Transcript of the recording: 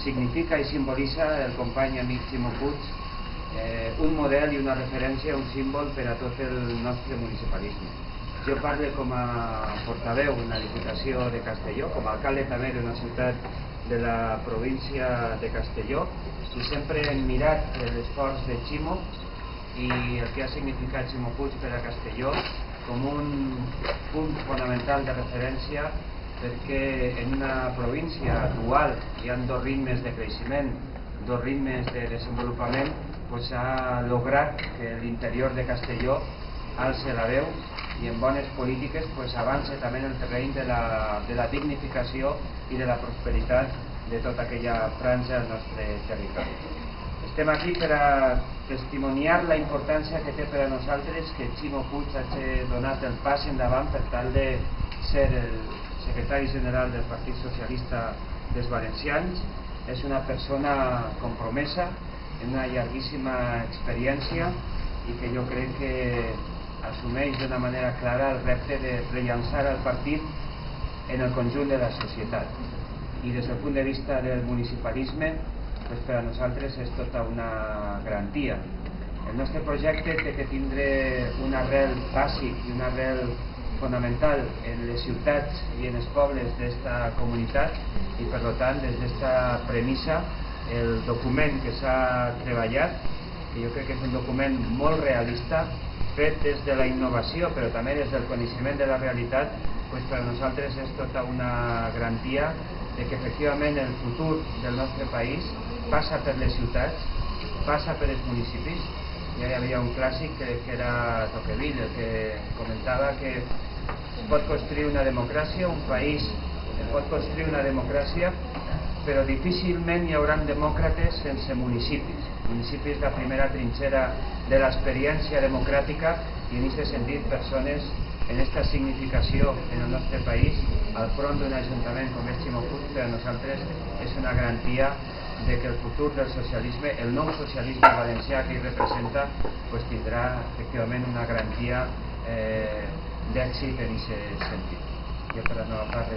significa i simbolitza el company amic Ximo Puig, un model i una referència, un símbol per a tot el nostre municipalisme. Jo parlo com a portaveu en la Diputació de Castelló, com a alcalde també d'una ciutat de la província de Castelló, i sempre hem mirat l'esforç de Ximo i el que ha significat Ximo Puig per a Castelló com un punt fonamental de referència, perquè en una província dual hi ha dos ritmes de creixement, dos ritmes de desenvolupament, s'ha lograt que l'interior de Castelló alce la veu i en bones polítiques avança també en el terreny de la dignificació i de la prosperitat de tota aquella franja del nostre territori. Estem aquí per a testimoniar la importància que té per a nosaltres que Ximo Puig hagi donat el pas endavant per tal de ser el secretari general del Partit Socialista dels Valencians. És una persona compromesa, en una llarguíssima experiència i que jo crec que assumeix d'una manera clara el repte de rellançar el partit en el conjunt de la societat. I des del punt de vista del municipalisme, per a nosaltres és tota una garantia. El nostre projecte té que tindre un arrel bàsic i un arrel fonamental en les ciutats i en els pobles d'esta comunitat i per tant des d'esta premissa el document que s'ha treballat, que jo crec que és un document molt realista, fet des de la innovació però també des del coneixement de la realitat, per a nosaltres és tota una garantia de que efectivament el futur del nostre país passa per les ciutats, passa per els municipis. Ja hi havia un clàssic que era Tocqueville, el que comentava que es pot construir una democràcia, un país pot construir una democràcia, però difícilment hi haurà demòcrates sense municipis. Municipis la primera trinxera de l'experiència democràtica i en aquest sentit persones en aquesta significació en el nostre país al front d'un ajuntament com és Ximo Puig per a nosaltres és una garantia de que el futur del socialisme, el nou socialisme valencià que hi representa, tindrà efectivament una garantia d'èxit en aquest sentit. Jo per no agafar res